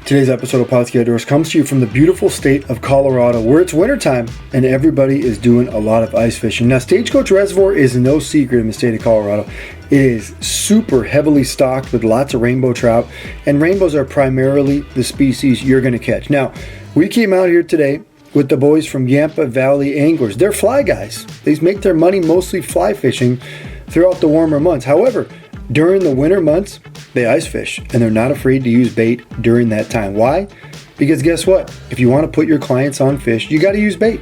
Today's episode of Pautzke Outdoors comes to you from the beautiful state of Colorado, where it's wintertime and everybody is doing a lot of ice fishing. Now, Stagecoach Reservoir is no secret in the state of Colorado. It is super heavily stocked with lots of rainbow trout, and rainbows are primarily the species you're going to catch. Now, we came out here today with the boys from Yampa Valley Anglers. They're fly guys. They make their money mostly fly fishing throughout the warmer months. However, during the winter months, they ice fish, and they're not afraid to use bait during that time. Why? Because guess what? If you want to put your clients on fish, you got to use bait.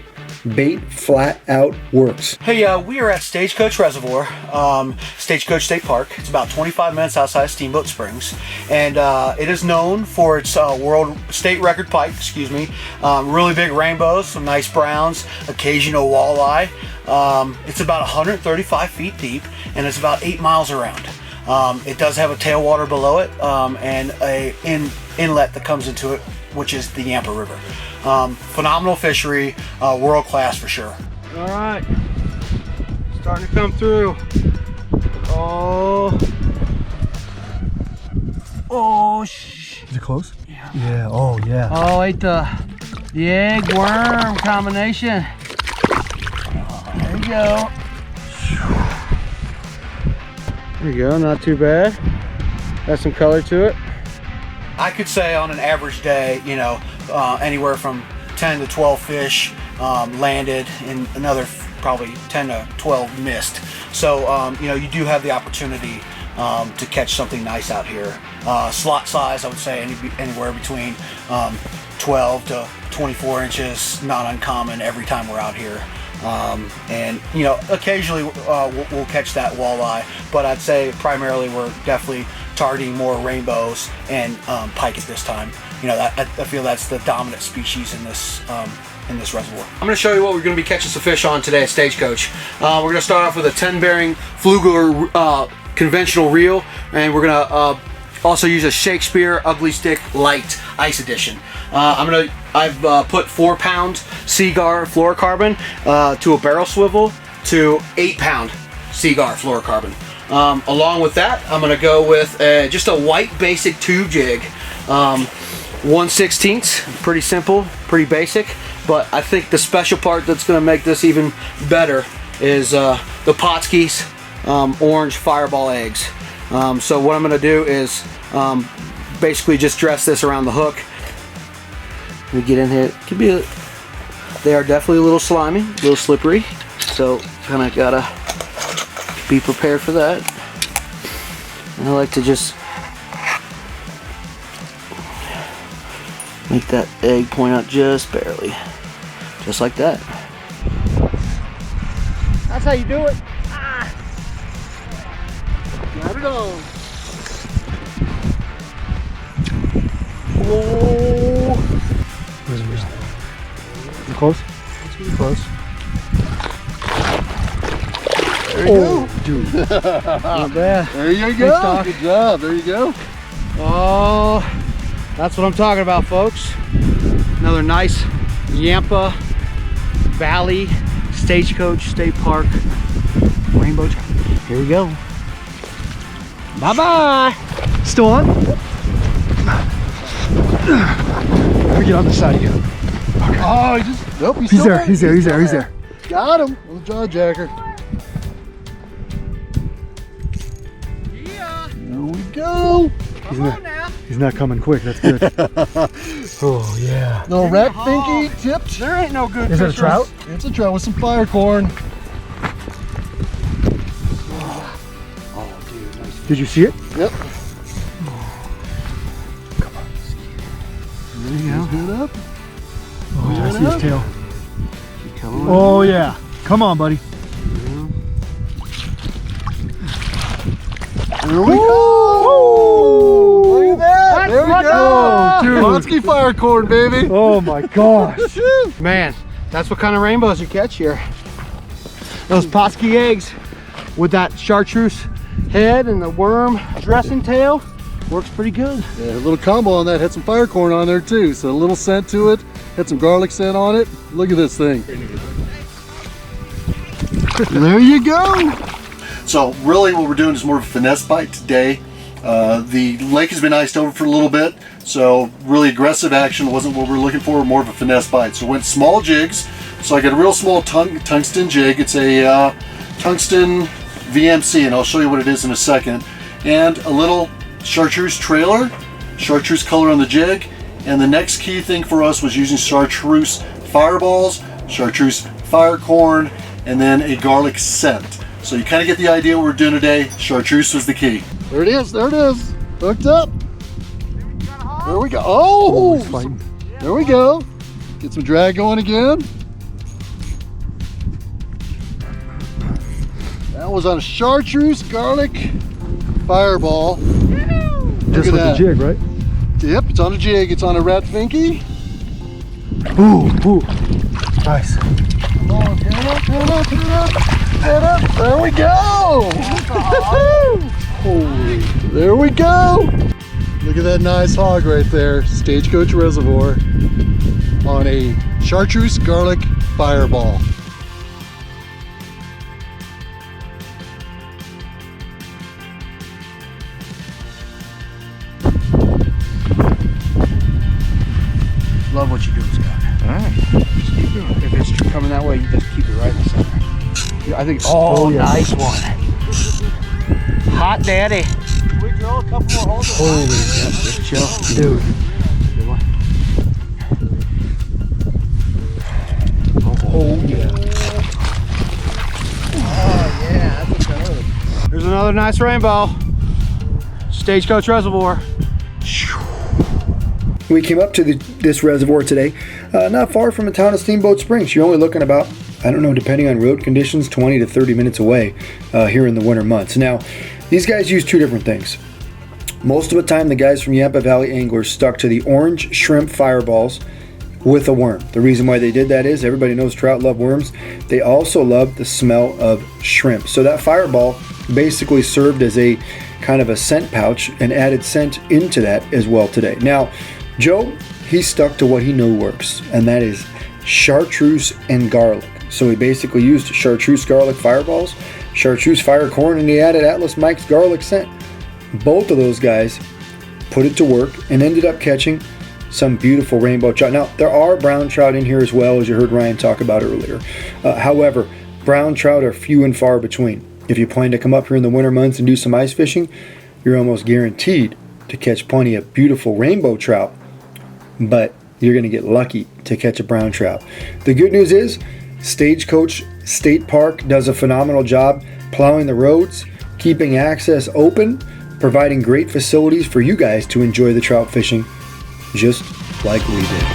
Bait flat out works. Hey, we are at Stagecoach Reservoir, Stagecoach State Park. It's about 25 minutes outside of Steamboat Springs, and it is known for its world state record pike. Really big rainbows, some nice browns, occasional walleye. It's about 135 feet deep, and it's about 8 miles around. It does have a tailwater below it and a inlet that comes into it, which is the Yampa River. Phenomenal fishery, world class for sure. All right, starting to come through. Oh, Is it close? Yeah. Yeah. Oh, yeah. Oh, ate the egg worm combination. There you go. There you go, not too bad. Got some color to it. I could say on an average day, anywhere from 10 to 12 fish landed, and another probably 10 to 12 missed. So, you do have the opportunity to catch something nice out here. Slot size, I would say anywhere between 12 to 24 inches, not uncommon every time we're out here. Occasionally we'll catch that walleye, but I'd say primarily we're definitely targeting more rainbows and pike at this time. I feel that's the dominant species in this reservoir. I'm going to show you what we're going to be catching some fish on today at Stagecoach. We're going to start off with a 10-bearing Flugler conventional reel, and we're going to also use a Shakespeare Ugly Stick Light Ice Edition. I've put 4-pound Seagar fluorocarbon to a barrel swivel to 8-pound Seagar fluorocarbon. Along with that, I'm going to go with just a white basic tube jig, 1/16. Pretty simple, pretty basic. But I think the special part that's going to make this even better is the Pautzke's orange fireball eggs. So what I'm going to do is basically just dress this around the hook. We get in here. They are definitely a little slimy, a little slippery, so kind of gotta be prepared for that. And I like to just make that egg point out just barely, just like that. That's how you do it. Got it on. Whoa. Is it close? It's pretty close. There you go. Dude. Not bad. There you go. Thanks, good job. There you go. Oh, that's what I'm talking about, folks. Another nice Yampa Valley Stagecoach State Park rainbow trout. Here we go. Bye-bye. Still on? Let me get on the side again. Okay. Oh, nope, He's there. He's there. Got him with a jaw jacker. Yeah. There we go. He's not coming quick. That's good. Oh, yeah. Little rat finky tipped. There ain't no good Is it a fishers. trout? It's a trout with some fire corn. Oh, dude. Nice. Did you see it? Yep. Come on. There you go. Good up. Oh, I see his tail. Come on. Oh, yeah. Come on, buddy. There we go. Look at that. There we go. Dude. Pautzke fire corn, baby. Oh, my gosh. Man, that's what kind of rainbows you catch here. Those Pautzke eggs with that chartreuse head and the worm dressing tail works pretty good. Yeah, a little combo on that. Had some fire corn on there too, so a little scent to it. Had some garlic scent on it. Look at this thing. There you go. So really what we're doing is more of a finesse bite today. The lake has been iced over for a little bit, so really aggressive action wasn't what we're looking for, more of a finesse bite. So went small jigs. So I got a real small tungsten jig. It's a tungsten VMC, and I'll show you what it is in a second. And a little chartreuse trailer, chartreuse color on the jig. And the next key thing for us was using chartreuse fireballs, chartreuse fire corn, and then a garlic scent. So you kind of get the idea what we're doing today. Chartreuse was the key. There it is, there it is. Hooked up. There we go. Oh, there we go. Get some drag going again. That was on a chartreuse garlic fireball. Just with the jig, right? Yep, it's on a jig. It's on a red finky. Ooh, nice. Come on, pin it up, pin it up, pin it up, pin it up. There we go. Holy, there we go. Look at that nice hog right there. Stagecoach Reservoir on a chartreuse garlic fireball. Love what you do, Scott. All right. Just keep doing it. If it's coming that way, you just keep it right in the center. Yeah, I think. Oh, yeah. Nice one. Hot daddy. Can we drill a couple more holes? Holy, yeah, just chill, dude. Good one. Oh yeah. Oh yeah, that's a good. Here's another nice rainbow. Stagecoach Reservoir. We came up to this reservoir today, not far from the town of Steamboat Springs. You're only looking about, I don't know, depending on road conditions, 20 to 30 minutes away here in the winter months. Now, these guys use two different things. Most of the time, the guys from Yampa Valley Anglers stuck to the orange shrimp fireballs with a worm. The reason why they did that is everybody knows trout love worms. They also love the smell of shrimp. So that fireball basically served as a kind of a scent pouch and added scent into that as well today. Now, Joe, he stuck to what he knew works, and that is chartreuse and garlic. So he basically used chartreuse garlic fireballs, chartreuse fire corn, and he added Atlas Mike's garlic scent. Both of those guys put it to work and ended up catching some beautiful rainbow trout. Now, there are brown trout in here as well, as you heard Ryan talk about earlier. However, brown trout are few and far between. If you plan to come up here in the winter months and do some ice fishing, you're almost guaranteed to catch plenty of beautiful rainbow trout, but you're going to get lucky to catch a brown trout. The good news is Stagecoach State Park does a phenomenal job plowing the roads, keeping access open, providing great facilities for you guys to enjoy the trout fishing just like we did.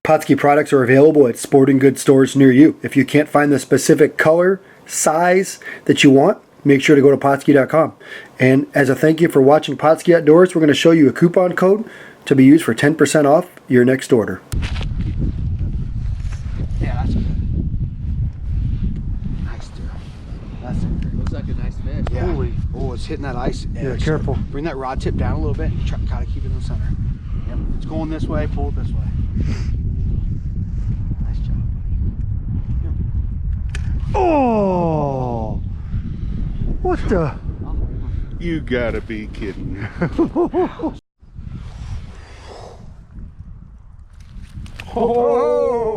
Pautzke products are available at sporting goods stores near you. If you can't find the specific color, size that you want, make sure to go to Pautzke.com. And as a thank you for watching Pautzke Outdoors, we're going to show you a coupon code to be used for 10% off your next order. Yeah, that's good. Nice, dude. That's it. Looks like a nice fish. Yeah. Holy. Oh, it's hitting that ice edge. Yeah, careful. Bring that rod tip down a little bit and try to keep it in the center. Yep. It's going this way, pull it this way. Nice job. Oh! What the? You gotta be kidding. Oh!